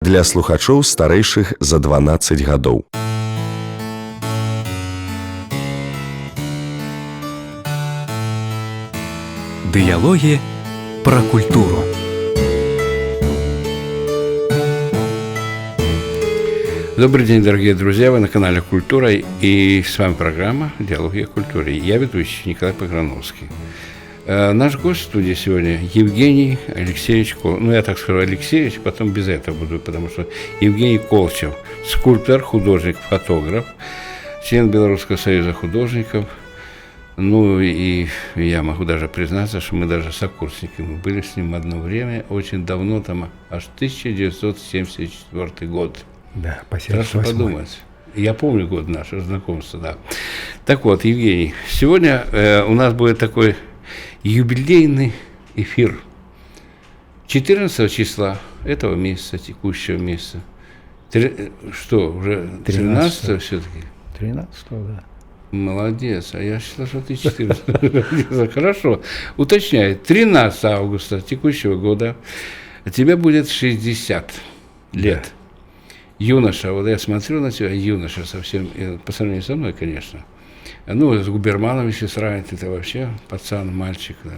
для слухачоў старэйшых за 12 гадоў. Диалоги про культуру. Добрый день, дорогие друзья, вы на канале «Культура», и с вами программа «Диалоги о культуре». Я ведущий Николай Пограновский. Наш гость в студии сегодня Евгений Алексеевич Колчев. Ну, я так скажу Алексеевич, потом без этого буду, потому что Евгений Колчев, скульптор, художник, фотограф, член Белорусского союза художников. Ну, и я могу даже признаться, что мы даже сокурсники. Мы были с ним одно время, очень давно, там, аж 1974 год. Да, по Страшно подумать. Я помню год нашего знакомства, да. Так вот, Евгений, сегодня у нас будет такой юбилейный эфир 14 числа этого месяца, текущего месяца. Что, уже 13 все-таки? 13, да. Молодец, а я считал, что ты 14. Хорошо, уточняю, 13 августа текущего года тебе будет 60 лет. Юноша, вот я смотрю на тебя, юноша совсем, по сравнению со мной, конечно. Ну, с Губерманом, если сравнить, это вообще пацан, мальчик. Да.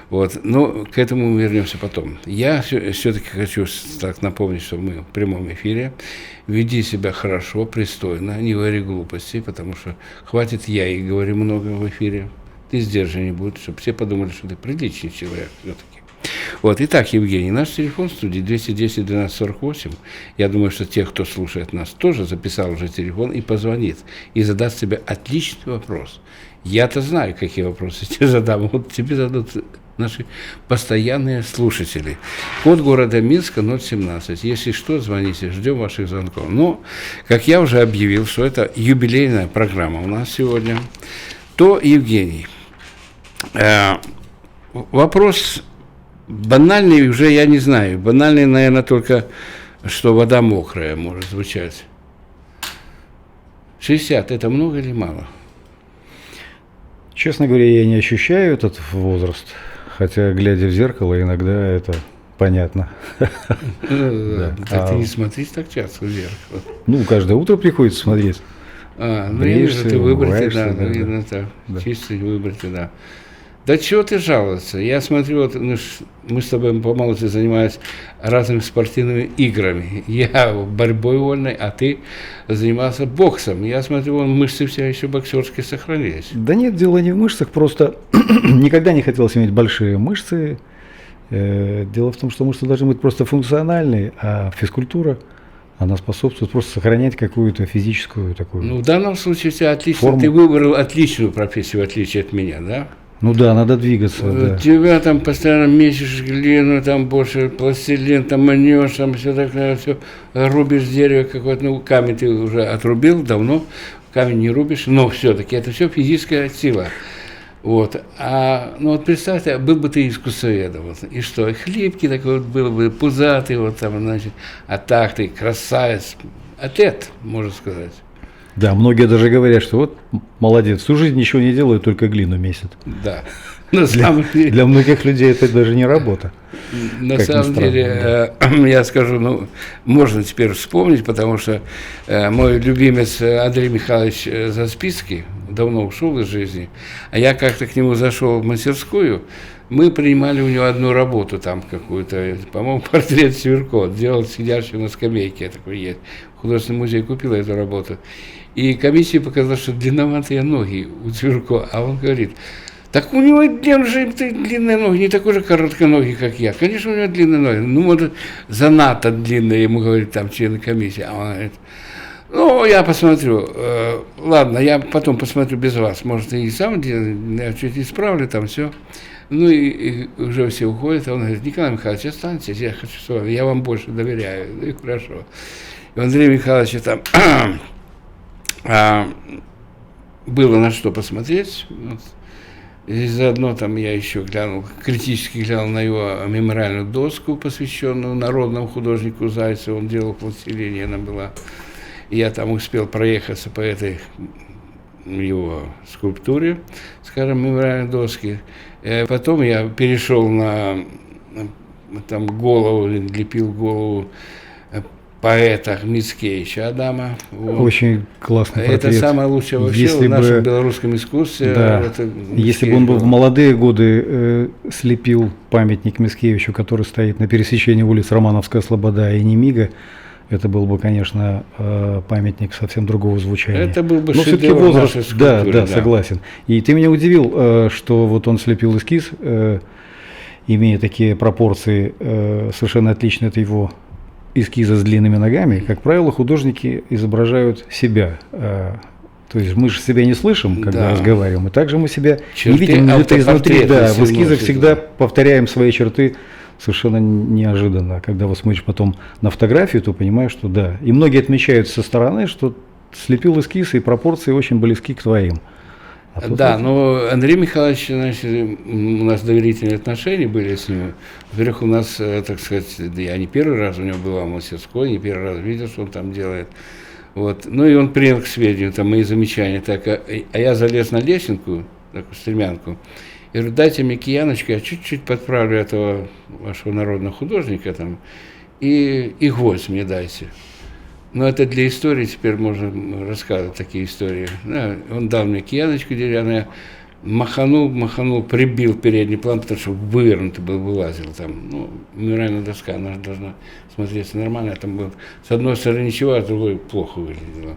Вот. Но к этому мы вернемся потом. Я все-таки хочу так напомнить, что мы в прямом эфире. Веди себя хорошо, пристойно, не говори глупостей, потому что хватит я и говорю много в эфире. Ты сдержанней будешь, чтобы все подумали, что ты приличный человек все-таки. Вот. Итак, Евгений, наш телефон в студии 210 12 48. Я думаю, что те, кто слушает нас, тоже записал уже телефон и позвонит, и задаст тебе отличный вопрос. Я-то знаю, какие вопросы тебе задам. Вот тебе зададут наши постоянные слушатели. Код города Минска 017. Если что, звоните, ждем ваших звонков. Но, как я уже объявил, что это юбилейная программа у нас сегодня, то, Евгений, вопрос банальный уже я не знаю. Банальный, наверное, только, что вода мокрая может звучать. 60 – это много или мало? Честно говоря, я не ощущаю этот возраст, хотя, глядя в зеркало, иногда это понятно. Так ты не смотришь так часто в зеркало. Ну, каждое утро приходится смотреть. Ну я вижу, ты выбритый, да, видно так, чистый, выбритый, да. Да чего ты жаловаться? Я смотрю, вот, мы с тобой по молодости занимались разными спортивными играми. Я борьбой вольной, а ты занимался боксом. Я смотрю, вон мышцы все еще боксерские сохранились. Да нет, дело не в мышцах, просто никогда не хотелось иметь большие мышцы. Дело в том, что мышцы должны быть просто функциональные, а физкультура, она способствует просто сохранять какую-то физическую такую. Ну, в данном случае у тебя отлично, форму. Ты выбрал отличную профессию, в отличие от меня, да? Ну да, надо двигаться. Да. Тебя там постоянно месишь глину, там больше пластилин, там манешь, там все такое, все рубишь дерево какое-то, ну камень ты уже отрубил давно, камень не рубишь, но все-таки это все физическая сила. Вот. Ну вот представьте, был бы ты искусствоведом, вот, и что, хлипкий такой вот был бы, пузатый, вот там, значит, а так ты красавец, атлет, можно сказать. Да, многие даже говорят, что вот молодец, всю жизнь ничего не делает, только глину месяц. Да. Для многих людей это даже не работа. На самом деле, я скажу, ну, можно теперь вспомнить, потому что мой любимец Андрей Михайлович Заспицкий давно ушел из жизни, а я как-то к нему зашел в мастерскую, мы принимали у него одну работу там какую-то, по-моему, портрет Северко, делал сидящего на скамейке, такой есть. Художественный музей купил эту работу. И комиссия показала, что длинноватые ноги у Северко, а он говорит, так у него длинные ноги, не такой же коротконогий, как я. Конечно, у него длинные ноги, ну, может, занадто длинные, ему говорит там члены комиссии. А он говорит, ну, я посмотрю, ладно, я потом посмотрю без вас, может, и сам я чуть исправлю, там все. Ну, и уже все уходят, а он говорит, Николай Михайлович, останьтесь, я хочу с вами, я вам больше доверяю, ну и хорошо. И у Андрея Михайловича там было на что посмотреть, вот. И заодно там я еще критически глянул на его мемориальную доску, посвященную народному художнику Зайцеву, он делал пластилин, она была. И я там успел проехаться по этой его скульптуре, скажем, мемориальной доски. Потом я перешел на там голову, лепил голову поэта Мицкевича Адама. Вот. Очень классный портрет. Это самое лучшее вообще Если в нашем бы- белорусском искусстве. Да. Это Если бы он был в молодые годы слепил памятник Мицкевичу, который стоит на пересечении улиц Романовская Слобода и Немига, это был бы, конечно, памятник совсем другого звучания. Это был бы Но все-таки шедевр возраст, нашей да, скульптуры, да, да. согласен. И ты меня удивил, что вот он слепил эскиз, имея такие пропорции, совершенно отличные от его эскиза с длинными ногами. Как правило, художники изображают себя. То есть мы же себя не слышим, когда Да. разговариваем, и также мы себя Черты не видим это изнутри. автопортреты Да, в все эскизах носят, всегда да. повторяем свои черты совершенно неожиданно. Когда вот смотришь потом на фотографию, то понимаешь, что да. И многие отмечают со стороны, что слепил эскиз, и пропорции очень близки к твоим. А тут Да, вот- но Андрей Михайлович, значит, у нас доверительные отношения были с ним. Во-первых, у нас, так сказать, да я не первый раз у него была в мастерской, не первый раз видел, что он там делает. Вот. Ну и он принял к сведению там мои замечания. Так, а я залез на лесенку, такую стремянку, и говорю, дайте мне кияночку, я чуть-чуть подправлю этого вашего народного художника там, и гвоздь мне дайте. Но это для истории теперь можно рассказывать такие истории. Да, он дал мне кияночку деревянную, я маханул, прибил передний план, потому что вывернутый был, вылазил там. Ну, мемориальная доска, она же должна смотреться нормально. А там было, с одной стороны ничего, а с другой плохо выглядело.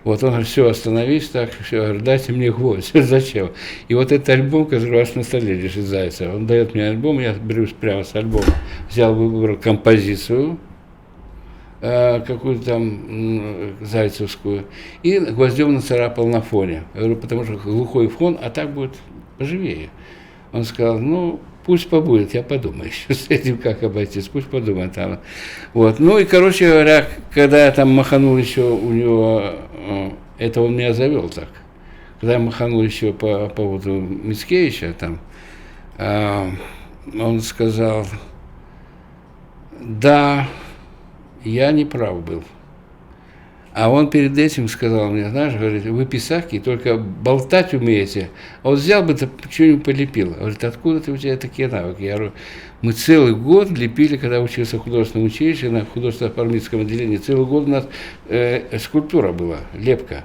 Вот он говорит, все, остановись так, все, говорю, дайте мне гвоздь. Зачем? И вот этот альбом, который у вас на столе лежит, Зайцев, он дает мне альбом, я берусь прямо с альбома, взял, выбрал композицию, какую-то там зайцевскую, и гвоздем нацарапал на фоне. Я говорю, потому что глухой фон, а так будет поживее. Он сказал, ну, пусть побудет, я подумаю еще с этим, как обойтись, пусть подумает там. Вот. Ну и, короче говоря, когда я там маханул еще у него, это он меня завел так, когда я маханул еще по поводу Мицкевича, там, он сказал, да, я не прав был. А он перед этим сказал мне, знаешь, говорит, вы писаки, только болтать умеете. А вот взял бы, что-нибудь полепил. Говорит, откуда у тебя такие навыки? Я говорю, мы целый год лепили, когда учился в художественном училище, на художественно-оформительском отделении, целый год у нас скульптура была, лепка.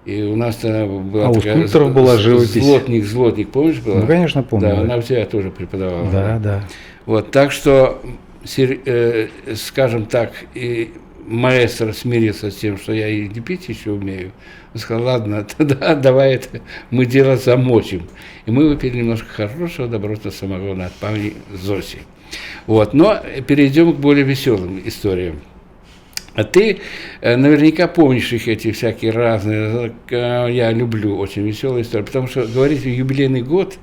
И у нас была у такая скульпторов была живопись. Злотник, помнишь, была? Ну, конечно, помню. Да, да. она у тебя тоже преподавала. Да, да. Вот, так что, скажем так, и маэстро смирился с тем, что я и лепить еще умею. Он сказал, ладно, тогда давай это мы дело замочим. И мы выпили немножко хорошего добротного самогона от пани Зоси. Вот, но перейдем к более веселым историям. А ты наверняка помнишь их, эти всякие разные. Я люблю очень веселые истории, потому что говорить в юбилейный год,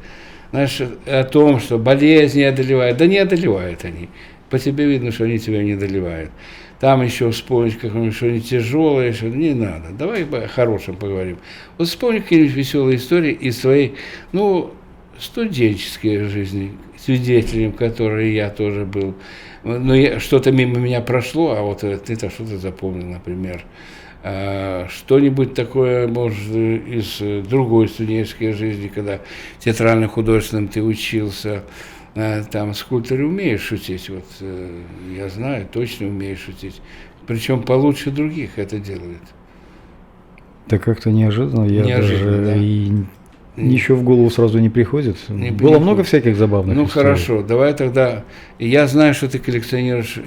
знаешь, о том, что болезни одолевают, да не одолевают они. По тебе видно, что они тебя не одолевают. Там еще вспомнить какое-нибудь что-нибудь тяжелое, что не надо. Давай о хорошем поговорим. Вот вспомни какие-нибудь веселые истории из своей, ну, студенческой жизни, свидетелем которой я тоже был. Но что-то мимо меня прошло, а вот ты-то что-то запомнил, например. Что-нибудь такое, может, из другой студенческой жизни, когда в театрально-художественном ты учился, там скульпторы умеют шутить, вот я знаю, точно умеют шутить, причем получше других это делают. Да как-то неожиданно, я Неожиданно, даже да. и ничего в голову сразу не приходит. Не Было приходит. много всяких забавных Ну историй. хорошо, давай тогда, я знаю, что ты коллекционируешь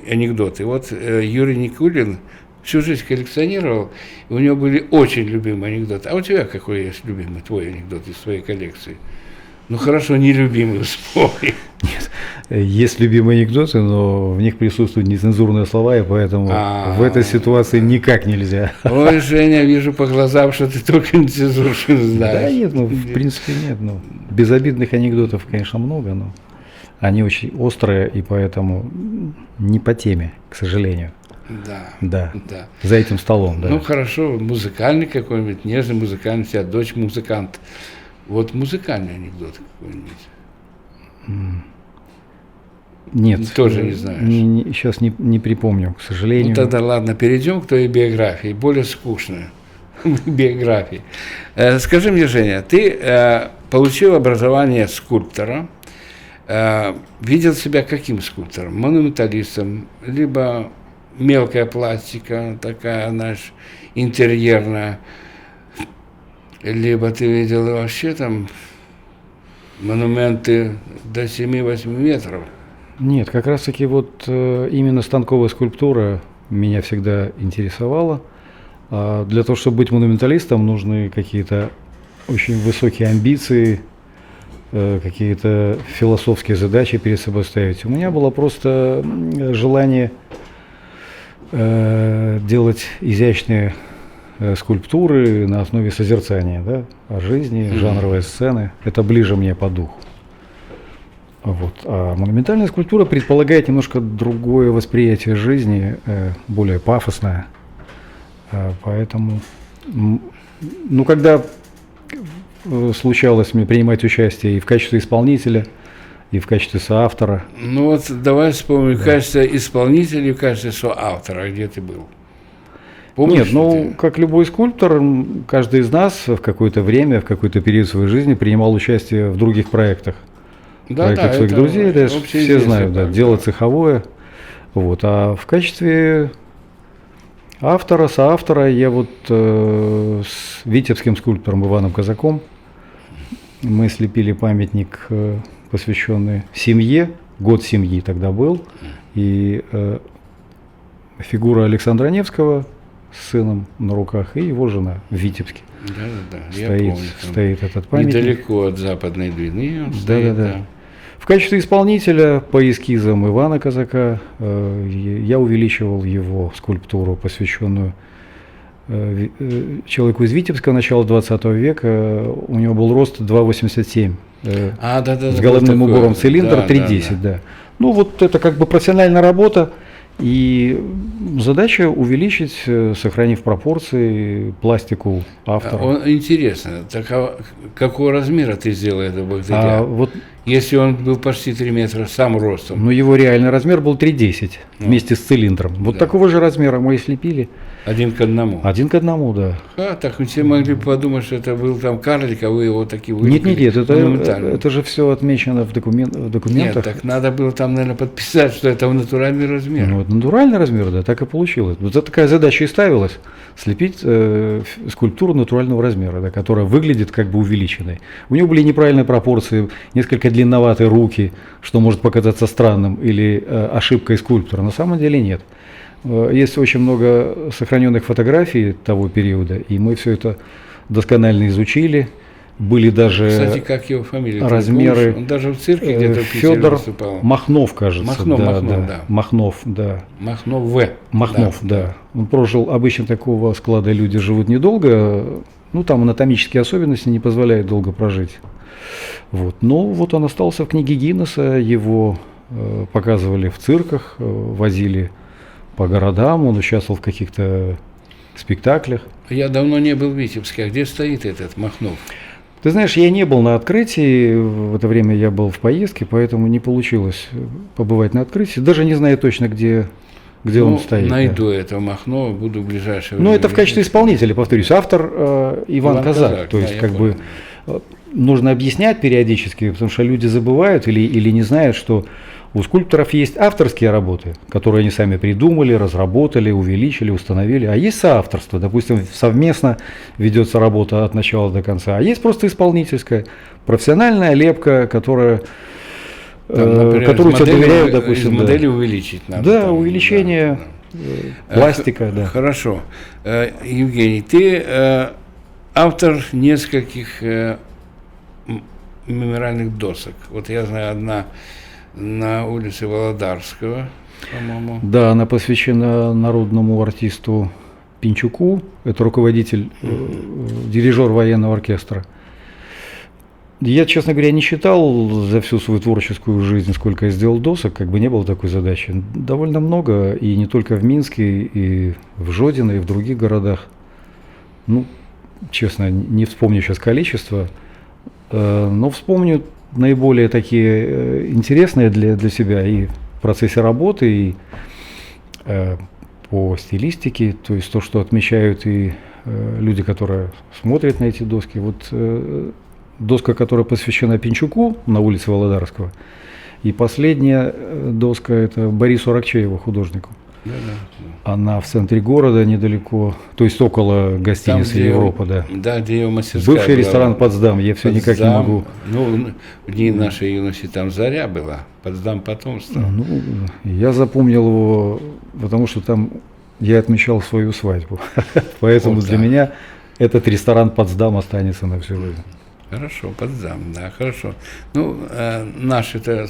анекдоты. Вот Юрий Никулин всю жизнь коллекционировал, и у него были очень любимые анекдоты. А у тебя какой есть любимый твой анекдот из своей коллекции? Ну хорошо, нелюбимый вспомни. Есть любимые анекдоты, но в них присутствуют нецензурные слова, и поэтому в этой ситуации никак нельзя. Ой, Женя, вижу по глазам, что ты только нецензурщину знаешь. Да нет, ну в принципе нет. Ну, безобидных анекдотов, конечно, много, но они очень острые, и поэтому не по теме, к сожалению. Да. Да. Да. За этим столом, да. Ну хорошо, музыкальный какой-нибудь, нежный музыкальный, у тебя дочь музыкант. Вот музыкальный анекдот какой-нибудь. Нет. Тоже не знаешь. Сейчас не припомню, к сожалению. Ну тогда ладно, перейдем к твоей биографии, более скучной биографии. Скажи мне, Женя, ты получил образование скульптора, видел себя каким скульптором? Монументалистом, либо мелкая пластика, такая, знаешь, интерьерная. Либо ты видел вообще там монументы до 7-8 метров. Нет, как раз-таки вот именно станковая скульптура меня всегда интересовала. А для того, чтобы быть монументалистом, нужны какие-то очень высокие амбиции, какие-то философские задачи перед собой ставить. У меня было просто желание делать изящные скульптуры на основе созерцания, да, о жизни, жанровые сцены. Это ближе мне по духу. Вот. А монументальная скульптура предполагает немножко другое восприятие жизни, более пафосное. Поэтому, ну, когда случалось мне принимать участие и в качестве исполнителя, и в качестве соавтора. Ну вот давай вспомним, в качестве исполнителя и в качестве соавтора, где ты был? Помнишь, Нет, ну, как любой скульптор, каждый из нас в какое-то время, в какой-то период своей жизни принимал участие в других проектах. Проектах своих это друзей, да, все общеизвестно, знают, да, так, дело да. цеховое. Вот. А в качестве автора, соавтора я вот с витебским скульптором Иваном Казаком мы слепили памятник, посвященный семье, год семьи тогда был, и фигура Александра Невского с сыном на руках и его жена в Витебске. Да, я помню. Там Стоит этот памятник. недалеко от Западной Двины он стоит, Да. В качестве исполнителя по эскизам Ивана Казака я увеличивал его скульптуру, посвященную человеку из Витебска начала 20 века. У него был рост 2,87. С головным убором цилиндр 3,10. Да. Ну вот это как бы профессиональная работа. И задача увеличить, сохранив пропорции, пластику автора. Интересно, так какого размера ты сделал этого богатыря? Вот, если он был почти 3 метра сам ростом? Ну, его реальный размер был 3,10 вместе с цилиндром. Вот такого же размера мы и слепили. 1 к 1? 1 к 1, да. Так все могли подумать, что это был там карлик, а вы его таки вылепили. Нет, это же все отмечено в документах. Нет, так надо было там, наверное, подписать, что это натуральный размер. Ну, это натуральный размер, да, так и получилось. Вот такая задача и ставилась – слепить скульптуру натурального размера, да, которая выглядит как бы увеличенной. У него были неправильные пропорции, несколько длинноватые руки, что может показаться странным или ошибкой скульптора. На самом деле нет. Есть очень много сохраненных фотографий того периода, и мы все это досконально изучили. Были даже Кстати, как его фамилия? размеры. Он даже в цирке где-то в Питере Федор выступал. Махнов, кажется. Махнов, да. Махнов, да. Махнов, да. Он прожил, обычно такого склада люди живут недолго, ну там анатомические особенности не позволяют долго прожить. Вот. Но вот он остался в книге Гиннесса, его показывали в цирках, возили по городам, он участвовал в каких-то спектаклях. Я давно не был в Витебске, а где стоит этот Махнов? Ты знаешь, я не был на открытии, в это время я был в поездке, поэтому не получилось побывать на открытии. Даже не знаю точно, где он стоит. Найду этого Махнова, буду в ближайшее время. Ну, это в качестве исполнителя, повторюсь. Автор Иван Казак. То есть, как бы нужно объяснять периодически, потому что люди забывают или не знают, что у скульпторов есть авторские работы, которые они сами придумали, разработали, увеличили, установили. А есть соавторство. Допустим, совместно ведется работа от начала до конца. А есть просто исполнительская, профессиональная лепка, которую тебе доверяют, допустим. Из модели увеличить надо. Да, увеличение пластика. Да. Хорошо. Евгений, ты автор нескольких мемориальных досок. Вот я знаю, одна на улице Володарского, по-моему. Да, она посвящена народному артисту Пинчуку. Это руководитель, дирижер военного оркестра. Я, честно говоря, не считал за всю свою творческую жизнь, сколько я сделал досок, как бы не было такой задачи. Довольно много, и не только в Минске, и в Жодино, и в других городах. Ну, честно, не вспомню сейчас количество, но вспомню наиболее такие интересные для себя и в процессе работы, и по стилистике, то есть то, что отмечают и люди, которые смотрят на эти доски. Вот доска, которая посвящена Пинчуку на улице Володарского, и последняя доска – это Борису Аракчееву, художнику. Да. Она в центре города недалеко, то есть около гостиницы где Европа, да. Да, где его мастерская Бывший была. ресторан «Потсдам», я все никак не Потсдам. могу. Ну, в дни нашей юности там «Заря» была, Потсдам потом стал. Ну, я запомнил его, потому что там я отмечал свою свадьбу. Поэтому Вот для так. меня этот ресторан «Потсдам» останется на всю жизнь. Хорошо, Потсдам, да, хорошо. Ну, наши-то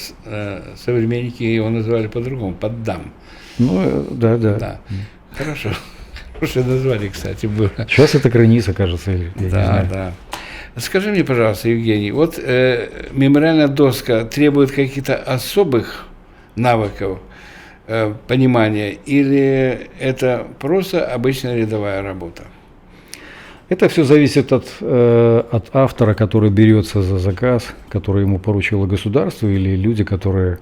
современники его называли по-другому, Потдам. Ну, да. Да, хорошо. Хорошее название, кстати, было. Сейчас это граница, кажется, или я не Да, знаю. да. Скажи мне, пожалуйста, Евгений, вот мемориальная доска требует каких-то особых навыков понимания, или это просто обычная рядовая работа? Это все зависит от автора, который берется за заказ, который ему поручило государство, или люди, которые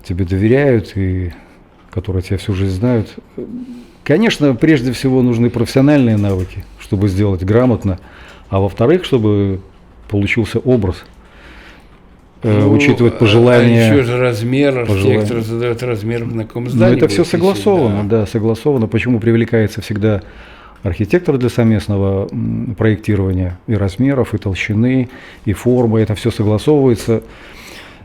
тебе доверяют и которые тебя всю жизнь знают. Конечно, прежде всего нужны профессиональные навыки, чтобы сделать грамотно, а во-вторых, чтобы получился образ, учитывать пожелания. А еще же размер, пожелания. архитектор задает размер, на каком Но здании. это все будет висеть, согласовано, да. да, согласовано. Почему привлекается всегда архитектор для совместного проектирования и размеров, и толщины, и формы. Это все согласовывается.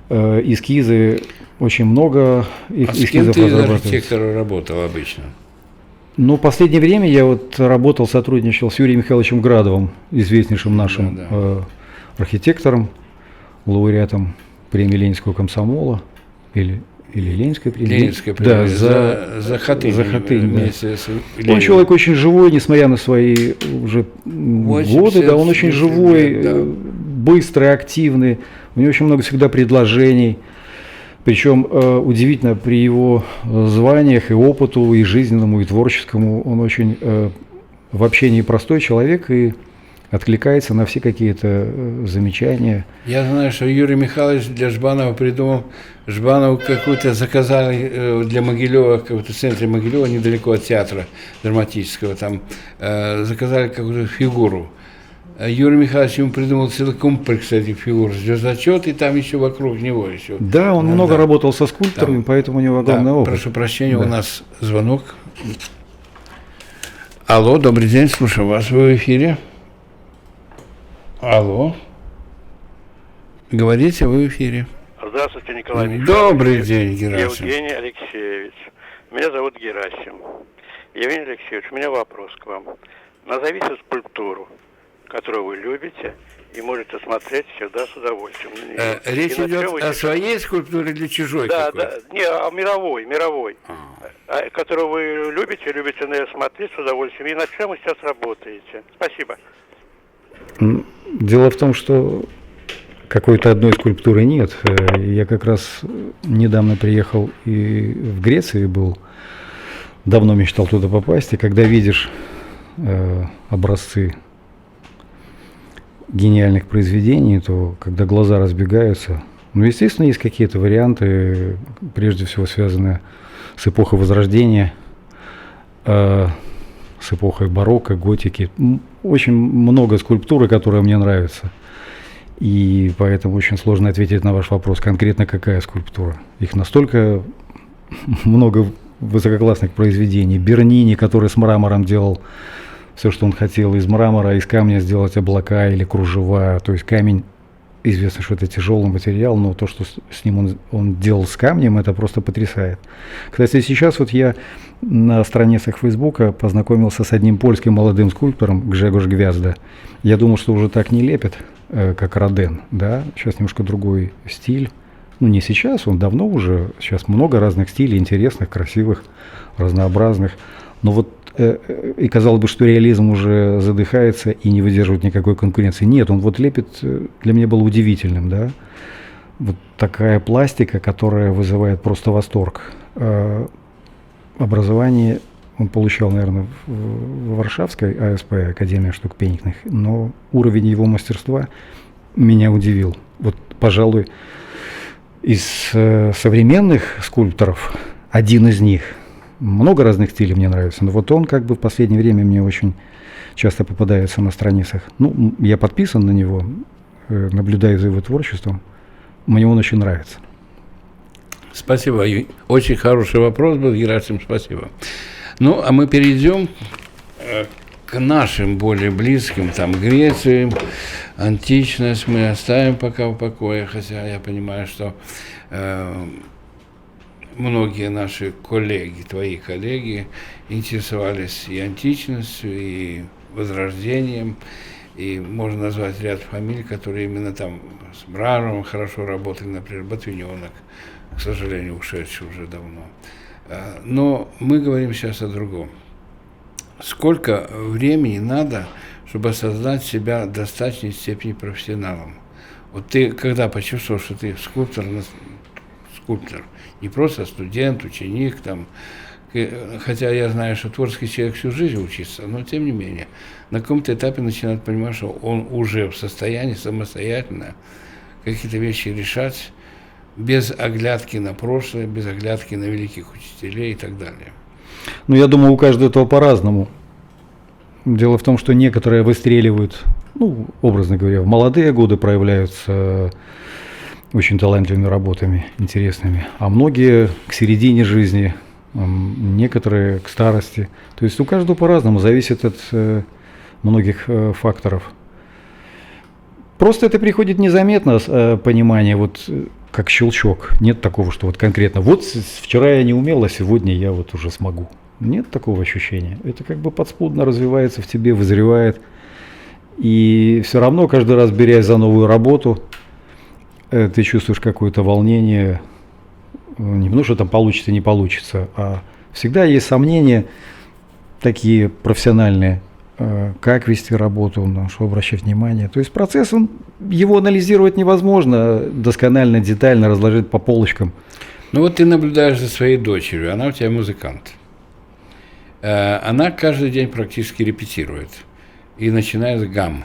Эскизы, очень много А с кем эскизов ты из разрабатывается. архитектора работал обычно? Ну, в последнее время я вот работал, сотрудничал с Юрием Михайловичем Градовым, известнейшим нашим Да. архитектором, лауреатом премии Ленинского комсомола или Ленинской премии. Ленинская Да, премия, за Хатынь. за Хатынь, да. Вместе с Он Лениным. человек очень живой, несмотря на свои уже годы, да, он очень 80 живой, лет, да. быстрый, активный, у него очень много всегда предложений. Причем удивительно, при его званиях и опыту, и жизненному, и творческому, он очень в общении простой человек и откликается на все какие-то замечания. Я знаю, что Юрий Михайлович для Жбанова придумал, Жбанову какую-то заказали для Могилева, в каком-то центре Могилева, недалеко от театра драматического, там заказали какую-то фигуру. Юрий Михайлович ему придумал целый комплекс этих фигур, звездочет, и там еще вокруг него еще. Да, он много работал со скульпторами, Там. поэтому у него огромный Да, опыт. прошу прощения, Да. у нас звонок. Алло, добрый день, слушаю вас, вы в эфире. Алло. Говорите, вы в эфире. Здравствуйте, Николай Михайлович. Добрый день, Герасим. Евгений Алексеевич. Меня зовут Герасим. Евгений Алексеевич, у меня вопрос к вам. Назовите скульптуру, которую вы любите и можете смотреть всегда с удовольствием. Речь И на чем идет вы о сейчас- своей скульптуре или чужой Да, какой-то? да, не, о мировой, которую вы любите наверное, смотреть с удовольствием. И над чем вы сейчас работаете? Спасибо. Дело в том, что какой-то одной скульптуры нет. Я как раз недавно приехал и в Греции был, давно мечтал туда попасть, и когда видишь образцы гениальных произведений, то когда глаза разбегаются, ну, естественно, есть какие-то варианты, прежде всего связанные с эпохой Возрождения, с эпохой барокко, готики. Очень много скульптуры, которые мне нравятся. И поэтому очень сложно ответить на ваш вопрос, конкретно какая скульптура. Их настолько много высококлассных произведений. Бернини, который с мрамором делал все, что он хотел, из мрамора, из камня сделать облака или кружева. То есть камень, известно, что это тяжелый материал, но то, что с ним он делал с камнем, это просто потрясает. Кстати, сейчас вот я на страницах Фейсбука познакомился с одним польским молодым скульптором, Гжегош Гвязда. Я думал, что уже так не лепят, как Роден, да, сейчас немножко другой стиль. Ну, не сейчас, он давно уже, сейчас много разных стилей, интересных, красивых, разнообразных. Но вот, и казалось бы, что реализм уже задыхается и не выдерживает никакой конкуренции. Нет, он вот лепит, для меня было удивительным, да. Вот такая пластика, которая вызывает просто восторг. Образование он получал, наверное, в Варшавской АСП, Академия штук памятных, но уровень его мастерства меня удивил. Вот, пожалуй, из современных скульпторов один из них. Много разных стилей мне нравится, но вот он как бы в последнее время мне очень часто попадается на страницах. Ну, я подписан на него, наблюдаю за его творчеством. Мне он очень нравится. Спасибо. Очень хороший вопрос был, Герасим, спасибо. Ну, а мы перейдем к нашим более близким, там, Греции, античность мы оставим пока в покое, хотя я понимаю, что многие наши коллеги, твои коллеги, интересовались и античностью, и возрождением, и можно назвать ряд фамилий, которые именно там с Браровым хорошо работали, например, Ботвиненок, к сожалению, ушедший уже давно. Но мы говорим сейчас о другом. Сколько времени надо, чтобы осознать себя в достаточной степени профессионалом? Вот ты когда почувствовал, что ты скульптор, не просто студент, ученик, там, хотя я знаю, что творческий человек всю жизнь учится, но тем не менее, на каком-то этапе начинает понимать, что он уже в состоянии самостоятельно какие-то вещи решать, без оглядки на прошлое, без оглядки на великих учителей и так далее. Ну, я думаю, у каждого этого по-разному. Дело в том, что некоторые выстреливают, ну, образно говоря, в молодые годы проявляются очень талантливыми работами, интересными, а многие к середине жизни, некоторые к старости. То есть у каждого по-разному, зависит от многих факторов. Просто это приходит незаметно, понимание, вот как щелчок. Нет такого, что вот конкретно, вот вчера я не умел, а сегодня я вот уже смогу. Нет такого ощущения. Это как бы подспудно развивается в тебе, вызревает. И все равно, каждый раз берясь за новую работу, ты чувствуешь какое-то волнение. Не потому, что там получится, не получится, а всегда есть сомнения такие профессиональные, как вести работу, на что обращать внимание. То есть процесс, его анализировать невозможно досконально, детально, разложить по полочкам. Ну вот ты наблюдаешь за своей дочерью, она у тебя музыкант. Она каждый день практически репетирует и начинает с гамм.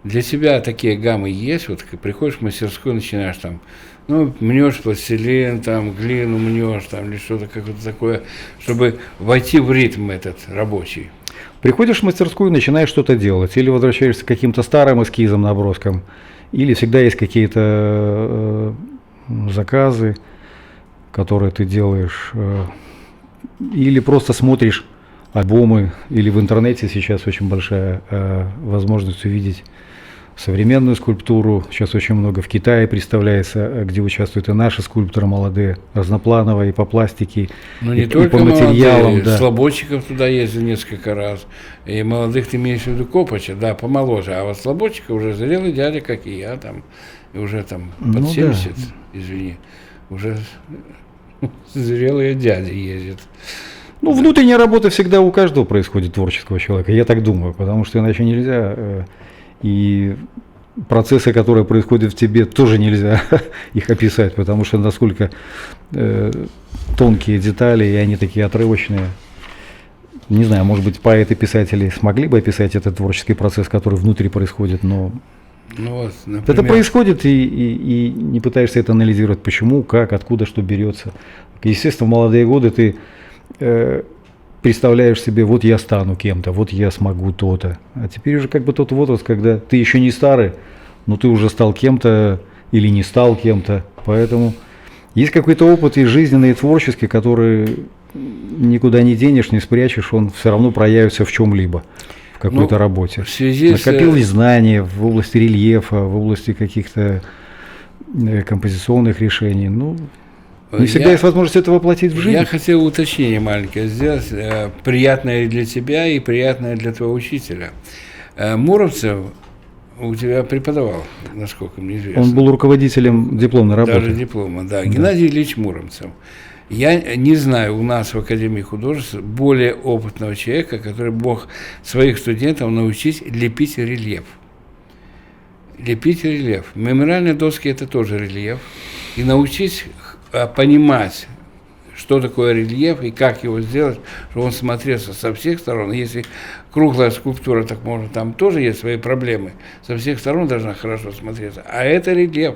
Для тебя такие гаммы есть? Вот приходишь в мастерскую, начинаешь там, ну, мнешь пластилин, там, глину мнешь, там, или что-то какое-то такое, чтобы войти в ритм этот рабочий. Приходишь в мастерскую, начинаешь что-то делать, или возвращаешься к каким-то старым эскизам, наброскам, или всегда есть какие-то заказы, которые ты делаешь, или просто смотришь альбомы, или в интернете сейчас очень большая возможность увидеть современную скульптуру. Сейчас очень много в Китае представляется, где участвуют и наши скульпторы молодые, разноплановые, и по пластике, ну, и, не только по материалам. Молодые, да. Слободчиков туда ездил несколько раз. И молодых ты имеешь в виду Копача, да, помоложе. А вот Слободчиков уже зрелый дядя, как и я, там, и уже там под 70, да. Извини, уже зрелые дяди ездят. Ну, внутренняя работа всегда у каждого происходит, творческого человека, я так думаю, потому что иначе нельзя. И процессы, которые происходят в тебе, тоже нельзя их описать, потому что насколько тонкие детали, и они такие отрывочные. Не знаю, может быть, поэты-писатели смогли бы описать этот творческий процесс, который внутри происходит, но ну вот, например, это происходит, и не пытаешься это анализировать, почему, как, откуда, что берется. Естественно, в молодые годы ты представляешь себе, вот я стану кем-то, вот я смогу то-то. А теперь уже как бы тот возраст, когда ты еще не старый, но ты уже стал кем-то или не стал кем-то. Поэтому есть какой-то опыт и жизненный, и творческий, который никуда не денешь, не спрячешь, он все равно проявится в чем-либо, в какой-то работе. В связи накопилось знания в области рельефа, в области каких-то композиционных решений. Ну, не всегда есть возможность это воплотить в жизнь. Я хотел уточнение маленькое сделать, приятное для тебя и приятное для твоего учителя. Муромцев у тебя преподавал, насколько мне известно. Он был руководителем дипломной работы. Даже диплома, да. Геннадий Ильич Муромцев. Я не знаю у нас в Академии художеств более опытного человека, который мог своих студентов научить лепить рельеф. Лепить рельеф. Мемориальные доски – это тоже рельеф. И научить понимать, что такое рельеф и как его сделать, чтобы он смотрелся со всех сторон. Если круглая скульптура, так можно, там тоже есть свои проблемы. Со всех сторон должна хорошо смотреться. А это рельеф.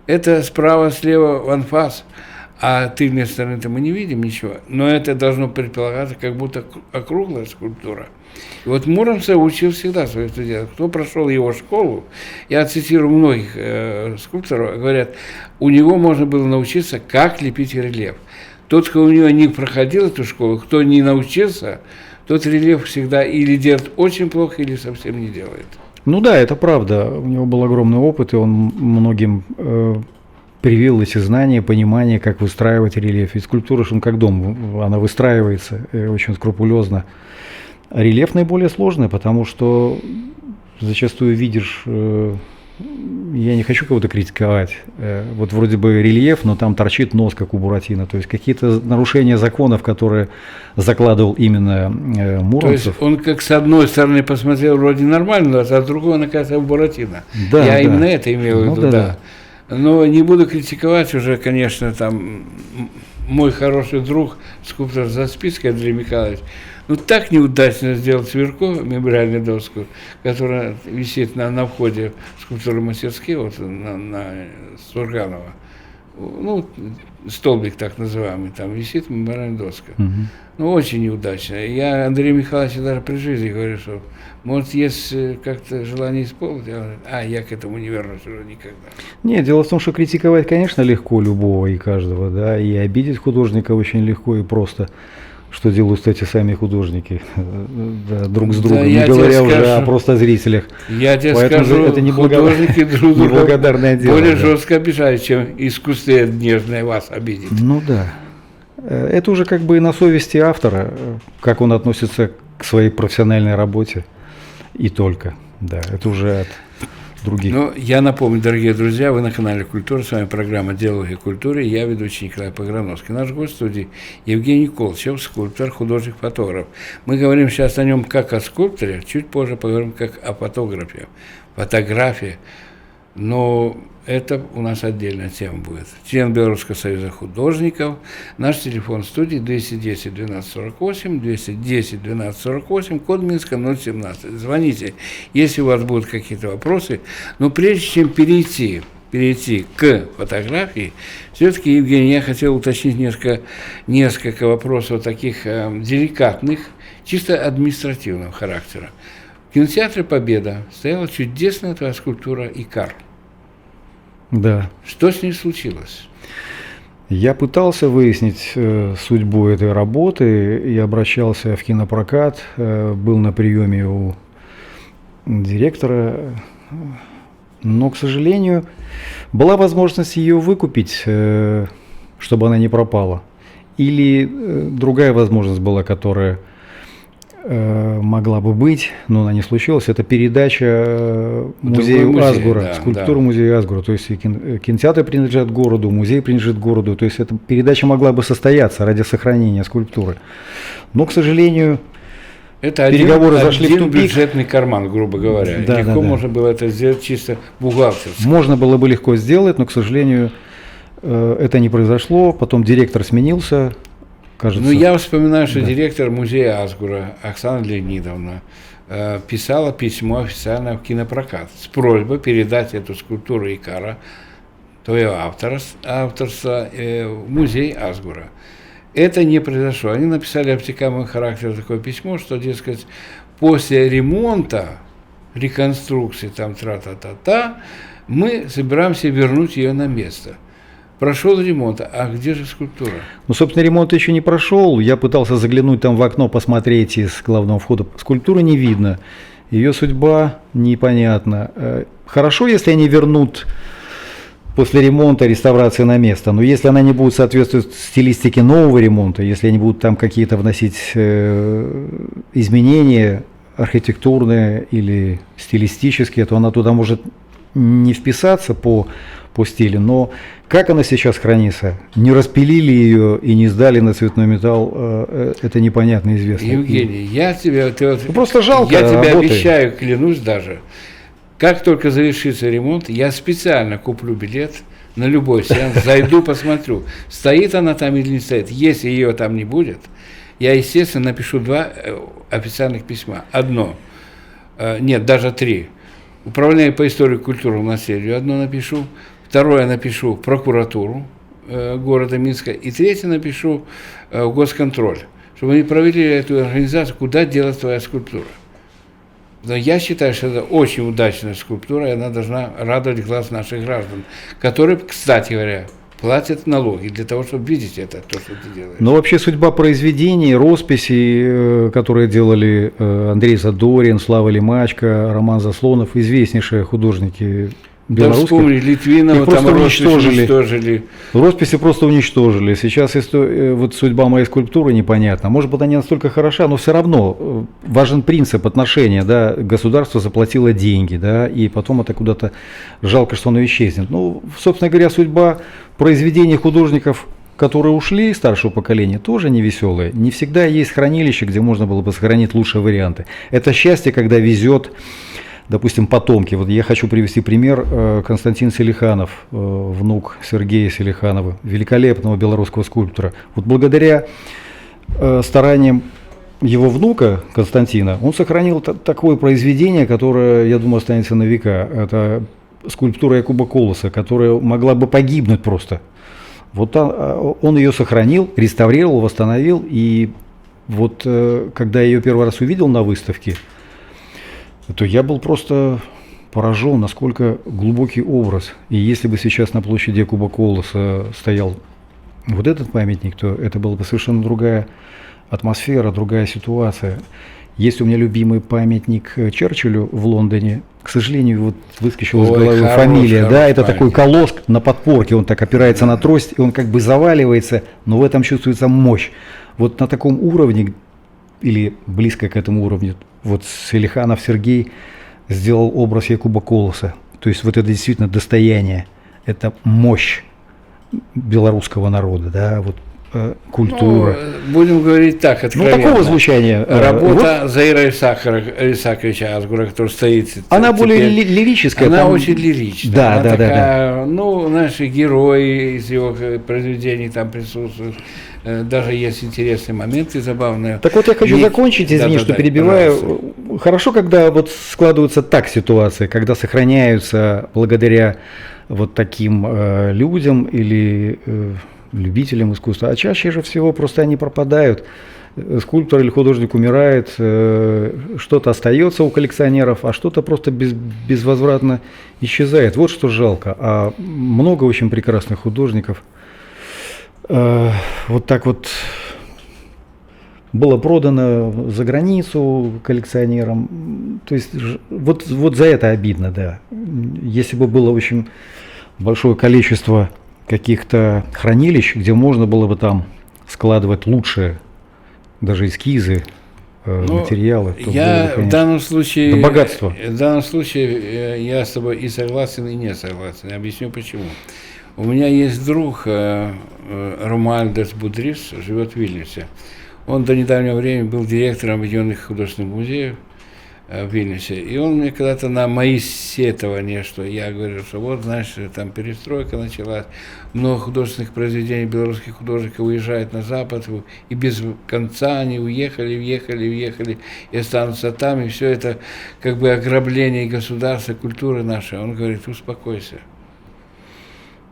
Это справа-слева анфас. а тыльной стороны-то мы не видим ничего, но это должно предполагаться, как будто округлая скульптура. И вот Муромцев учил всегда своих студентов. Кто прошел его школу, я цитирую многих скульпторов, говорят, у него можно было научиться, как лепить рельеф. Тот, кто у него не проходил эту школу, кто не научился, тот рельеф всегда или делает очень плохо, или совсем не делает. Ну да, это правда. У него был огромный опыт, и он многим привил эти знания, понимание, как выстраивать рельеф. Ведь скульптура, он как дом, она выстраивается очень скрупулезно. А рельеф наиболее сложный, потому что зачастую видишь, я не хочу кого-то критиковать, вот вроде бы рельеф, но там торчит нос, как у Буратино. То есть какие-то нарушения законов, которые закладывал именно Муромцев. То есть он как с одной стороны посмотрел вроде нормально, а с другой он оказывается в Буратино. Да, я да. именно это имел в виду, Ну, да. Но не буду критиковать уже, конечно, там мой хороший друг, скульптор Заспиский Андрей Михайлович, ну так неудачно сделал Цверко, мемориальную доску, которая висит на входе в скульптуры мастерские, вот на Сурганова. Ну, столбик так называемый, там висит мемориальная доска. Ну, очень неудачно. Я Андрею Михайловичу даже при жизни говорю, что, может, есть как-то желание исполнить, я к этому не вернусь уже никогда. Нет, дело в том, что критиковать, конечно, легко любого и каждого, да, и обидеть художника очень легко и просто, что делают, кстати, сами художники, да, друг с другом, не говоря уже о просто зрителях. Я тебе Поэтому скажу, это художники друг друга неблагодарное дело, более да. жестко обижают, чем искусстве нежное вас обидит. Ну да. Это уже как бы и на совести автора, как он относится к своей профессиональной работе и только. Да, это уже от других. Ну, я напомню, дорогие друзья, вы на канале «Культура», с вами программа «Диалоги культуры», я ведущий Николай Пограновский. Наш гость в студии Евгений Колчев, скульптор, художник, фотограф. Мы говорим сейчас о нем как о скульпторе, чуть позже поговорим как о фотографе, фотографии, но это у нас отдельная тема будет. Член Белорусского союза художников. Наш телефон в студии 210 12 48, 210 12 48, код Минска 017. Звоните, если у вас будут какие-то вопросы. Но прежде чем перейти к фотографии, все-таки, Евгений, я хотел уточнить несколько вопросов таких деликатных, чисто административного характера. В кинотеатре «Победа» стояла чудесная твоя скульптура «Икар». Да. Что с ней случилось? Я пытался выяснить судьбу этой работы и обращался в кинопрокат, был на приеме у директора, но, к сожалению, была возможность ее выкупить, чтобы она не пропала. Или другая возможность была, которая могла бы быть, но она не случилась, это передача музею Асгура, да, скульптуру да. музея Асгура. То есть кинотеатр принадлежит городу, музей принадлежит городу. То есть эта передача могла бы состояться ради сохранения скульптуры. Но, к сожалению, это переговоры зашли в один тупик. бюджетный карман, грубо говоря. Да, Легко да, да. можно было это сделать чисто бухгалтерски. Можно было бы легко сделать, но, к сожалению, это не произошло. Потом директор сменился. Кажется, Ну, я вспоминаю, что да. директор музея Асгура Оксана Леонидовна писала письмо официально в кинопрокат с просьбой передать эту скульптуру Икара, твоего авторства, в музей Асгура. Это не произошло. Они написали обтекаемый характер такое письмо, что, дескать, после ремонта, реконструкции, там, тра-та-та-та, мы собираемся вернуть ее на место. Прошел ремонт, а где же скульптура? Ну, собственно, ремонт еще не прошел. Я пытался заглянуть там в окно, посмотреть из главного входа. Скульптуры не видно. Ее судьба непонятна. Хорошо, если они вернут после ремонта реставрации на место. Но если она не будет соответствовать стилистике нового ремонта, если они будут там какие-то вносить изменения архитектурные или стилистические, то она туда может не вписаться по стилю, но как она сейчас хранится, не распилили ее и не сдали на цветной металл, это непонятно, известно. Евгений, просто жалко я тебе работы. обещаю, клянусь даже, как только завершится ремонт, я специально куплю билет на любой сеанс, зайду, посмотрю, стоит она там или не стоит. Если ее там не будет, я, естественно, напишу 2 официальных письма. Одно, нет, даже 3. Управление по истории, культуре, наследию одно напишу, второе напишу в прокуратуру города Минска, и третье напишу в госконтроль, чтобы они проверили эту организацию, куда делать твоя скульптура. Но я считаю, что это очень удачная скульптура, и она должна радовать глаз наших граждан, которые, кстати говоря, платят налоги для того, чтобы видеть это, то, что ты делаешь. Но вообще судьба произведений, росписей, которые делали Андрей Задорин, Слава Лимачко, Роман Заслонов, известнейшие художники Да белорусских. вспомни, Литвинова, Их просто там роспись уничтожили. Росписи просто уничтожили. Сейчас вот судьба моей скульптуры непонятна. Может быть, она не настолько хороша, но все равно важен принцип отношения. Да? Государство заплатило деньги, да, и потом это куда-то жалко, что оно исчезнет. Ну, собственно говоря, судьба произведений художников, которые ушли, старшего поколения, тоже не веселые. Не всегда есть хранилище, где можно было бы сохранить лучшие варианты. Это счастье, когда везет, допустим, потомки. Вот я хочу привести пример. Константин Селиханов, внук Сергея Селиханова, великолепного белорусского скульптора. Вот благодаря стараниям его внука Константина он сохранил такое произведение, которое, я думаю, останется на века. Это скульптура Якуба Колоса, которая могла бы погибнуть просто. Вот он ее сохранил, реставрировал, восстановил. И вот когда я ее первый раз увидел на выставке, то я был просто поражен, насколько глубокий образ. И если бы сейчас на площади Якуба Колоса стоял вот этот памятник, то это была бы совершенно другая атмосфера, другая ситуация. Есть у меня любимый памятник Черчиллю в Лондоне. К сожалению, вот выскочила из головы фамилия. Да, это такой колосс на подпорке, он так опирается на трость, и он как бы заваливается, но в этом чувствуется мощь. Вот на таком уровне, или близко к этому уровню, вот Селиханов Сергей сделал образ Якуба Колоса. То есть вот это действительно достояние, это мощь белорусского народа, да, вот культура. Ну, будем говорить так, откровенно. Ну, такого звучания. Работа вот, Заира Исааковича Азгура, который стоит. Она более лирическая. Она очень лиричная. Да, она да, такая, да. Ну, наши герои из его произведений там присутствуют. Даже есть интересные моменты забавные. Так вот я хочу закончить, извини, что перебиваю. Пожалуйста. Хорошо, когда вот складываются так ситуации, когда сохраняются благодаря вот таким людям или любителям искусства, а чаще же всего просто они пропадают. Скульптор или художник умирает, что-то остается у коллекционеров, а что-то просто безвозвратно исчезает. Вот что жалко. А много очень прекрасных художников вот так вот было продано за границу коллекционерам. То есть вот за это обидно, да. Если бы было очень большое количество каких-то хранилищ, где можно было бы там складывать лучшие, даже эскизы, материалы. Я в данном случае, богатство. В данном случае я с тобой и согласен, и не согласен. Я объясню почему. У меня есть друг Ромуальдес Будрис, живет в Вильнюсе. Он до недавнего времени был директором Объединенных художественных музеев в Вильнюсе. И он мне когда-то на мои сетования, что я говорю, что вот, знаешь, там перестройка началась, много художественных произведений белорусских художников уезжают на Запад, и без конца они уехали и останутся там, и все это как бы ограбление государства, культуры нашей. Он говорит, успокойся.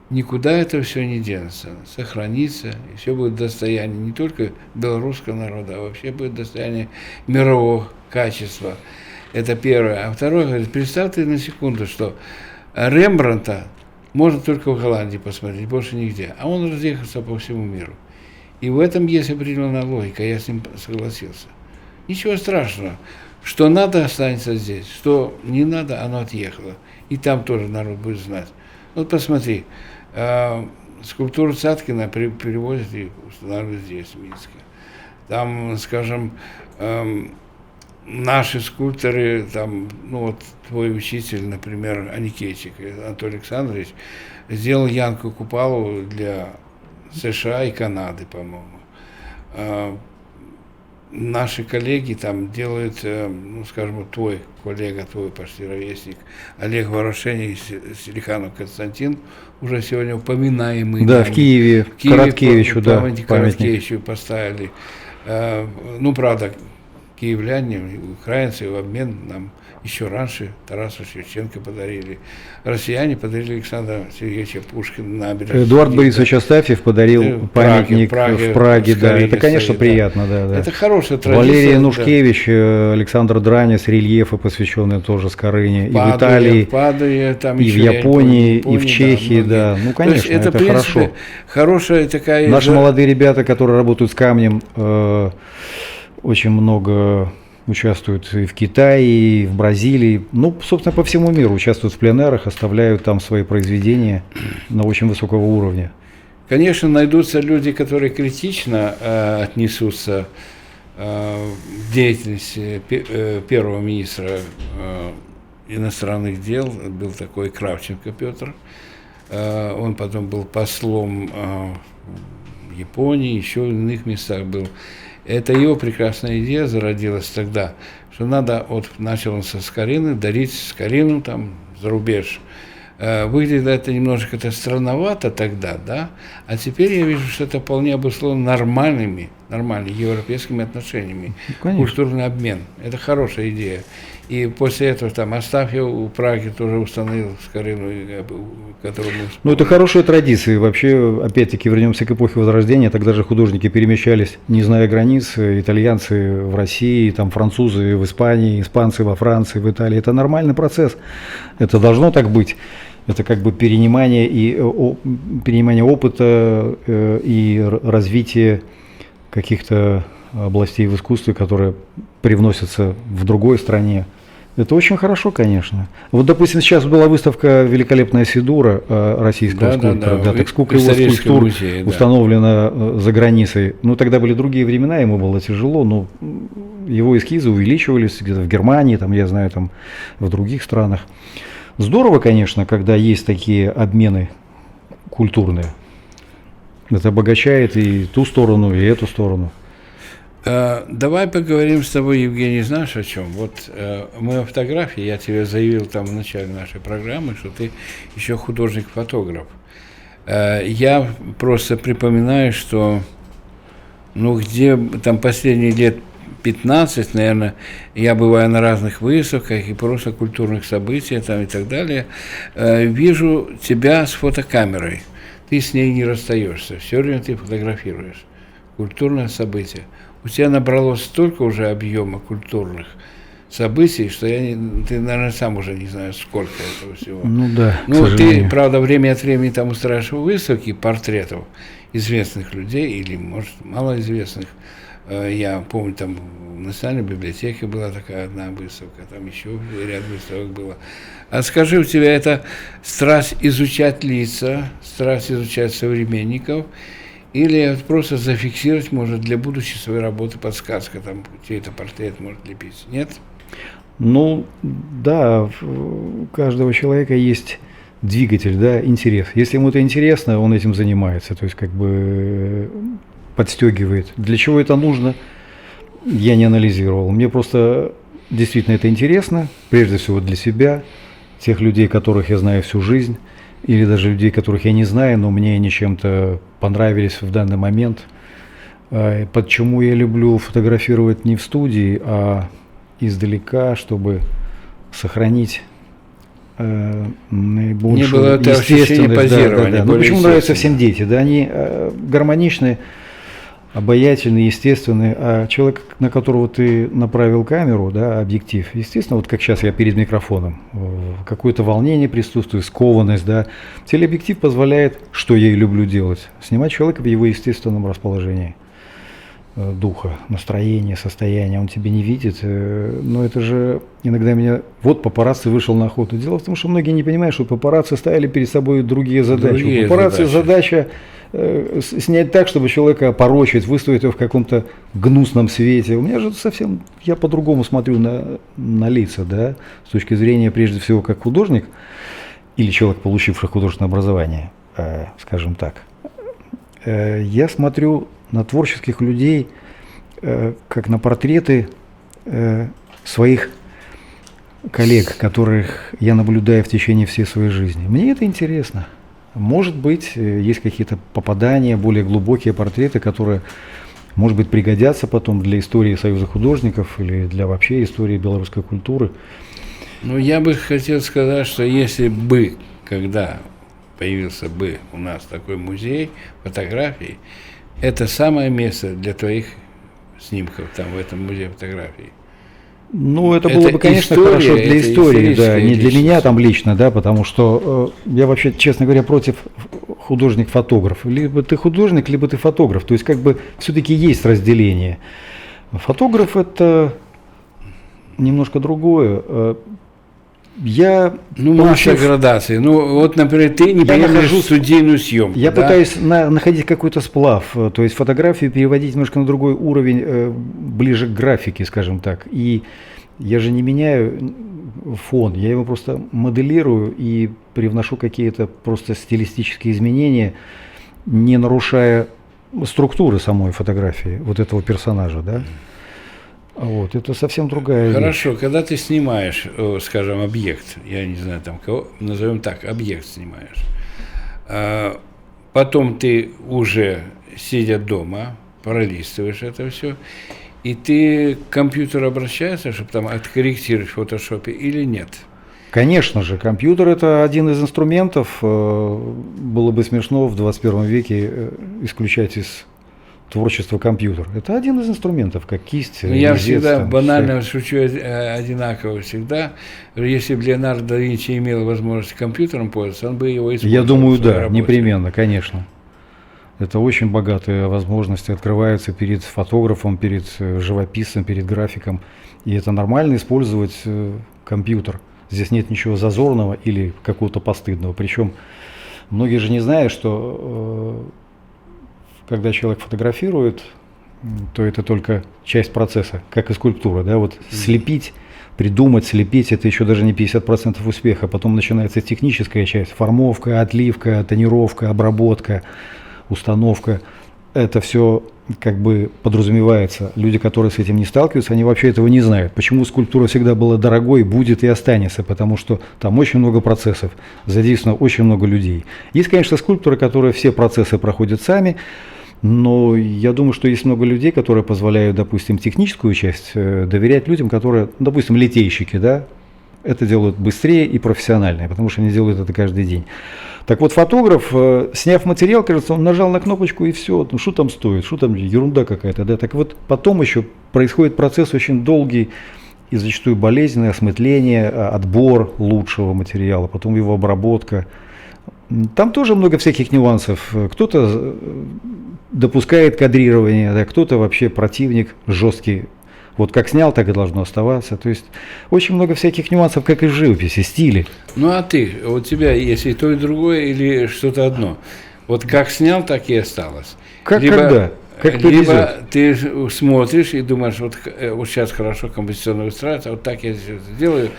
Никуда это все не денется, сохранится, и все будет достояние не только белорусского народа, а вообще будет достояние мирового качества. Это первое. А второе, говорит, представь ты на секунду, что Рембрандта можно только в Голландии посмотреть, больше нигде, а он разъехался по всему миру. И в этом есть определенная логика, я с ним согласился. Ничего страшного, что надо останется здесь, что не надо, оно отъехало. И там тоже народ будет знать. Вот посмотри, скульптуру Цаткина перевозят и устанавливают здесь, в Минске. Там, скажем, наши скульпторы, там, ну вот твой учитель, например, Аникейчик, Анатолий Александрович, сделал Янку Купалу для США и Канады, по-моему. Наши коллеги там делают, ну, скажем, твой коллега, твой почти ровесник, Олег Ворошенин и Селиханов Константин, уже сегодня упоминаемый. Да, в Киеве Короткевичу, да, памятник Короткевичу поставили. Ну, правда, киевляне, украинцы в обмен нам еще раньше Тараса Шевченко подарили. Россияне подарили Александра Сергеевича Пушкина на набережной. Эдуард Борисович Астафьев подарил памятник в Праге, да. Это, конечно, приятно, да. Это хорошая традиция. Валерий Нушкевич, Александр Дранец, рельефы, посвященные тоже Скорыне, и в Италии, Падуя, там и в Японии, и в Чехии, да. Ну, конечно, это принципе, хорошо. Хорошая такая... Наши молодые ребята, которые работают с камнем, очень много участвуют и в Китае, и в Бразилии, ну, собственно, по всему миру участвуют в пленэрах, оставляют там свои произведения на очень высокого уровня. Конечно, найдутся люди, которые критично отнесутся к деятельности первого министра иностранных дел, был такой Кравченко Петр, он потом был послом в Японии, еще в иных местах был. Это его прекрасная идея зародилась тогда, что надо, вот начал он со Скорины, дарить Скорину там за рубеж. Выглядело это немножко странновато тогда, да, а теперь я вижу, что это вполне обусловлено нормальными европейскими отношениями, культурный обмен. Это хорошая идея. И после этого там Астафьев в Праге тоже установил Скорину, которую мы... Ну, это хорошая традиция. Вообще, опять-таки, вернемся к эпохе Возрождения. Тогда же художники перемещались, не зная границ. Итальянцы в России, там французы в Испании, испанцы во Франции, в Италии. Это нормальный процесс. Это должно так быть. Это как бы перенимание опыта и развитие каких-то областей в искусстве, которые привносятся в другой стране. Это очень хорошо, конечно. Вот, допустим, сейчас была выставка «Великолепная Сидура» российского скульптора. Да, так сколько его скульптур установлено за границей. Ну, тогда были другие времена, ему было тяжело, но его эскизы увеличивались где-то в Германии, там, я знаю, там, в других странах. Здорово, конечно, когда есть такие обмены культурные. Это обогащает и ту сторону, и эту сторону. Давай поговорим с тобой, Евгений, знаешь о чем? Вот моя фотография, я тебе заявил там в начале нашей программы, что ты еще художник-фотограф. Я просто припоминаю, что где там последние лет 15, наверное, я бываю на разных выставках и просто культурных событиях там и так далее, вижу тебя с фотокамерой. Ты с ней не расстаешься, все время ты фотографируешь. Культурное событие. У тебя набралось столько уже объема культурных событий, что ты, наверное, сам уже не знаешь, сколько этого всего. Ну да, Ну, ты, правда, время от времени там устраиваешь выставки портретов известных людей или, может, малоизвестных. Я помню, там в Национальной библиотеке была такая одна выставка, там еще ряд выставок было. А скажи, у тебя это страсть изучать лица, страсть изучать современников, или просто зафиксировать, может, для будущей своей работы подсказка, там, чей-то портрет может лепить? Нет? Ну, да, у каждого человека есть двигатель, да, интерес. Если ему это интересно, он этим занимается, то есть как бы подстегивает. Для чего это нужно, я не анализировал. Мне просто действительно это интересно, прежде всего для себя, тех людей, которых я знаю всю жизнь, или даже людей, которых я не знаю, но мне они чем-то понравились в данный момент. Почему я люблю фотографировать не в студии, а издалека, чтобы сохранить наибольшую естественность. Да. Ну, почему нравятся всем дети? Да, они гармоничны, обаятельный, естественный, а человек, на которого ты направил камеру, да, объектив, естественно, вот как сейчас я перед микрофоном, какое-то волнение присутствует, скованность, да, телеобъектив позволяет, что я и люблю делать, снимать человека в его естественном расположении духа, настроения, состояния, он тебя не видит, но это же иногда меня, вот папарацци вышел на охоту. Дело в том, что многие не понимают, что папарацци ставили перед собой другие задачи. У папарацци задача снять так, чтобы человека опорочить, выставить его в каком-то гнусном свете. У меня же совсем, я по-другому смотрю на лица, да, с точки зрения, прежде всего, как художник или человек, получивший художественное образование, скажем так. Я смотрю на творческих людей, как на портреты своих коллег, которых я наблюдаю в течение всей своей жизни. Мне это интересно. Может быть, есть какие-то попадания, более глубокие портреты, которые может быть, пригодятся потом для истории Союза художников или для вообще истории белорусской культуры. Ну, я бы хотел сказать, что если бы, когда появился бы у нас такой музей фотографий, это самое место для твоих снимков там в этом музее фотографий. Ну, это было бы, конечно, история, хорошо для это истории, да, не для личность. меня там лично, да, потому что я вообще, честно говоря, против художник-фотограф. Либо ты художник, либо ты фотограф. То есть, как бы, все-таки есть разделение. Фотограф – это немножко другое. Я Масса градаций. Ну, вот, например, ты не понимаешь студийную съемку. Я да? пытаюсь находить какой-то сплав, то есть фотографию переводить немножко на другой уровень, ближе к графике, скажем так. И я же не меняю фон, я его просто моделирую и привношу какие-то просто стилистические изменения, не нарушая структуры самой фотографии, вот этого персонажа, да. Вот, это совсем другая вещь. Хорошо, когда ты снимаешь, скажем, объект, я не знаю, там кого, назовем так, объект снимаешь, потом ты уже, сидя дома, пролистываешь это все, и ты к компьютеру обращаешься, чтобы там откорректировать в фотошопе или нет? Конечно же, компьютер – это один из инструментов. Было бы смешно в 21 веке исключать из творчество компьютер. Это один из инструментов, как кисть. Я резец, всегда там, банально шучу одинаково всегда. Если бы Леонардо да Винчи имел возможность компьютером пользоваться, он бы его использовал. Я думаю, в своей да, работе. непременно, конечно. Это очень богатые возможности открываются перед фотографом, перед живописцем, перед графиком. И это нормально использовать компьютер. Здесь нет ничего зазорного или какого-то постыдного. Причем многие же не знают, что когда человек фотографирует, то это только часть процесса, как и скульптура. Да? Вот слепить, придумать, слепить – это еще даже не 50% успеха. Потом начинается техническая часть – формовка, отливка, тонировка, обработка, установка. Это все как бы подразумевается. Люди, которые с этим не сталкиваются, они вообще этого не знают. Почему скульптура всегда была дорогой, будет и останется? Потому что там очень много процессов, задействовано очень много людей. Есть, конечно, скульпторы, которые все процессы проходят сами, но я думаю, что есть много людей, которые позволяют, допустим, техническую часть доверять людям, которые, допустим, литейщики, да, это делают быстрее и профессиональнее, потому что они делают это каждый день. Так вот, фотограф, сняв материал, кажется, он нажал на кнопочку и все. Ну, что там стоит, что там ерунда какая-то, да. Так вот, потом еще происходит процесс очень долгий и зачастую болезненное осмысление, отбор лучшего материала, потом его обработка. Там тоже много всяких нюансов. Кто-то допускает кадрирование, да, кто-то вообще противник жесткий. Вот как снял, так и должно оставаться. То есть очень много всяких нюансов, как и в живописи, стиле. Ну а ты, у тебя есть и то, и другое, или что-то одно? Вот как снял, так и осталось. Как либо, когда? Как либо ты смотришь и думаешь, вот сейчас хорошо композиционно выстраивается, вот так я сейчас сделаю.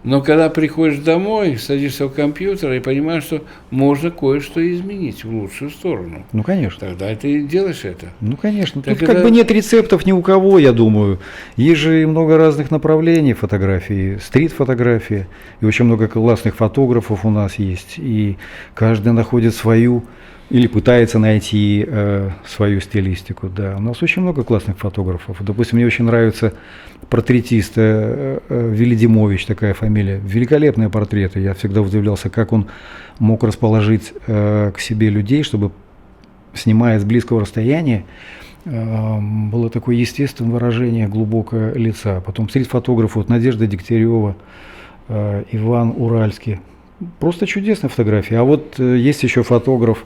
Но когда приходишь домой, садишься в компьютер и понимаешь, что можно кое-что изменить в лучшую сторону. Ну, конечно. Тогда ты делаешь это. Ну, конечно. Так Тут это... как бы нет рецептов ни у кого, я думаю. Есть же и много разных направлений фотографии, стрит-фотография, и очень много классных фотографов у нас есть, и каждый находит свою или пытается найти свою стилистику. Да. У нас очень много классных фотографов. Допустим, мне очень нравится портретист Велидимович, такая фамилия. Великолепные портреты. Я всегда удивлялся, как он мог расположить к себе людей, чтобы, снимая с близкого расстояния, было такое естественное выражение глубокое лица. Потом стрит-фотограф, вот Надежда Дегтярева, Иван Уральский. Просто чудесные фотографии. А вот есть еще фотограф,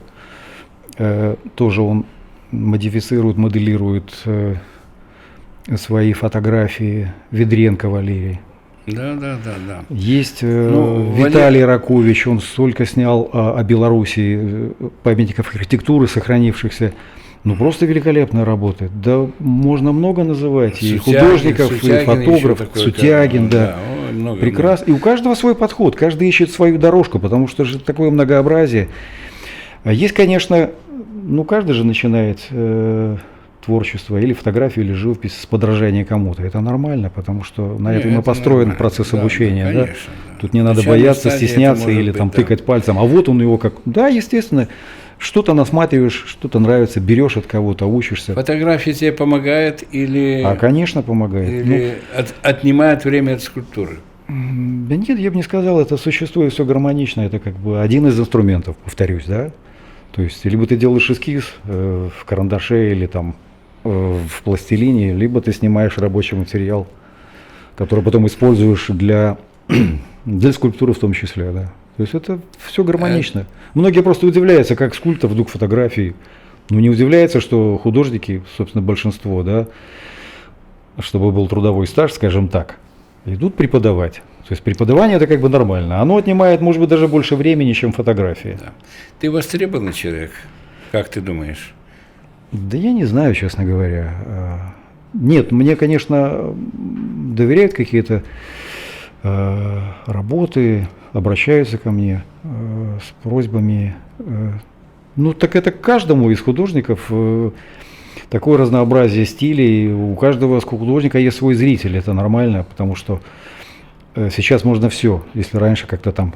тоже он модифицирует, моделирует свои фотографии, Ведренко Валерий. Да. Есть Виталий Ракович, он столько снял о Белоруссии памятников архитектуры, сохранившихся. Ну, просто великолепная работа. Да, можно много называть. Сутягин, и художников, Сутягин, и фотографов. Сутягин, да. Прекрасно. И у каждого свой подход, каждый ищет свою дорожку, потому что же такое многообразие. Есть, конечно, ну, каждый же начинает творчество, или фотографию, или живопись с подражания кому-то. Это нормально, потому что на этом и построен нормально. Процесс обучения. Да, конечно, да. Тут не надо бояться, стесняться или там тыкать пальцем. А вот он его как... Да, естественно, что-то насматриваешь, что-то нравится, берешь от кого-то, учишься. Фотография тебе помогает или, Конечно, помогает. или отнимает время от скульптуры? Да нет, я бы не сказал, это существует все гармонично, это как бы один из инструментов, повторюсь, да. То есть, либо ты делаешь эскиз в карандаше или там в пластилине, либо ты снимаешь рабочий материал, который потом используешь для скульптуры в том числе, да. То есть это все гармонично. Многие просто удивляются, как скульптор вдруг фотографии. Ну, не удивляется, что художники, собственно, большинство, да, чтобы был трудовой стаж, скажем так, идут преподавать. То есть преподавание это как бы нормально. Оно отнимает, может быть, даже больше времени, чем фотография. Да. Ты востребованный человек, как ты думаешь? Да я не знаю, честно говоря. Нет, мне, конечно, доверяют какие-то работы, обращаются ко мне с просьбами. Ну, так это каждому из художников такое разнообразие стилей. У каждого художника есть свой зритель, это нормально, потому что сейчас можно все. Если раньше как-то там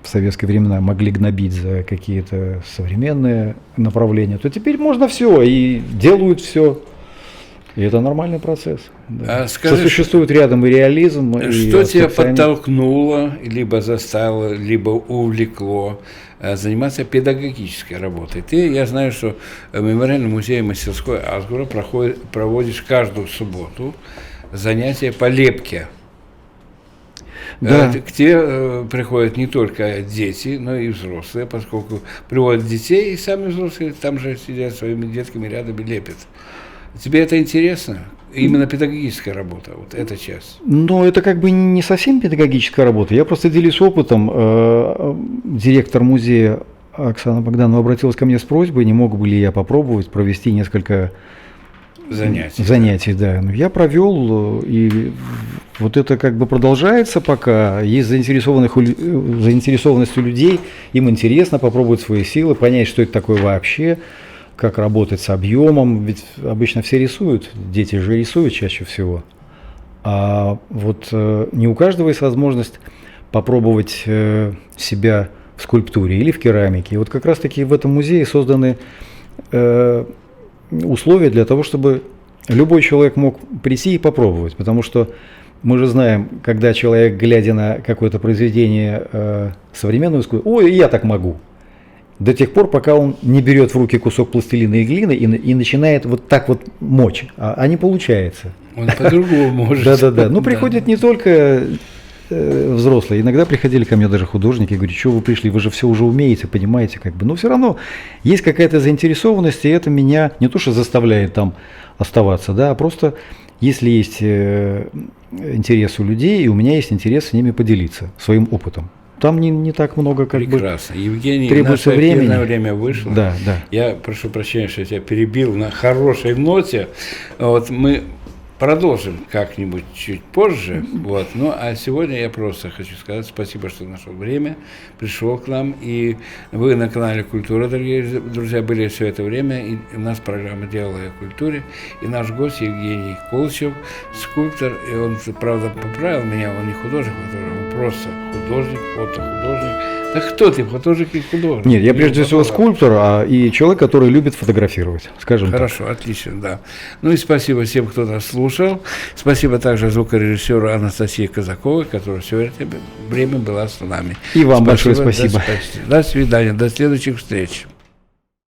в советские времена могли гнобить за какие-то современные направления, то теперь можно все и делают все. И это нормальный процесс. Да. А скажи, существует рядом и реализм, что и тебя абстракционизм. подтолкнуло, либо заставило, либо увлекло заниматься педагогической работой? Ты, я знаю, что в Мемориальном музее мастерской Асгура проводишь каждую субботу занятия по лепке. Да. К тебе приходят не только дети, но и взрослые, поскольку приводят детей, и сами взрослые там же сидят своими детками рядом и лепят. Тебе это интересно? Именно педагогическая работа, вот эта часть. Но это как бы не совсем педагогическая работа. Я просто делюсь опытом. Директор музея Оксана Богданова обратилась ко мне с просьбой, не мог бы ли я попробовать провести несколько занятий. Да. Я провел, и вот это как бы продолжается пока. Есть заинтересованность у людей, им интересно попробовать свои силы, понять, что это такое вообще, как работать с объемом, ведь обычно все рисуют, дети же рисуют чаще всего. А вот не у каждого есть возможность попробовать себя в скульптуре или в керамике. И вот как раз-таки в этом музее созданы условия для того, чтобы любой человек мог прийти и попробовать. Потому что мы же знаем, когда человек, глядя на какое-то произведение современного искусства, ой, я так могу. До тех пор, пока он не берет в руки кусок пластилина и глины и начинает вот так вот мочь, а не получается. Он по-другому может. Да-да-да. Ну, приходят не только взрослые, иногда приходили ко мне даже художники, говорят, что вы пришли, вы же все уже умеете, понимаете, как бы. Но все равно есть какая-то заинтересованность, и это меня не то, что заставляет там оставаться, да, а просто если есть интерес у людей, и у меня есть интерес с ними поделиться своим опытом. Там не так много как прекрасно. бы Евгений, требуется наше времени. Время вышло. Да, да. Я прошу прощения, что я тебя перебил на хорошей ноте. Вот мы продолжим как-нибудь чуть позже. Вот. Ну, а сегодня я просто хочу сказать спасибо, что нашел время, пришел к нам. И вы на канале «Культура», дорогие друзья, были все это время. И у нас программа «Диалоги о культуре». И наш гость Евгений Колчев, скульптор. И он, правда, поправил меня, он не художник, он просто художник, фотохудожник. Так кто ты, художник или художник? Нет, я прежде всего скульптор, и человек, который любит фотографировать, скажем так. Хорошо, отлично, да. Ну и спасибо всем, кто нас слушал. Спасибо также звукорежиссеру Анастасии Казаковой, которая все это время была с нами. И вам большое спасибо. До свидания, до следующих встреч.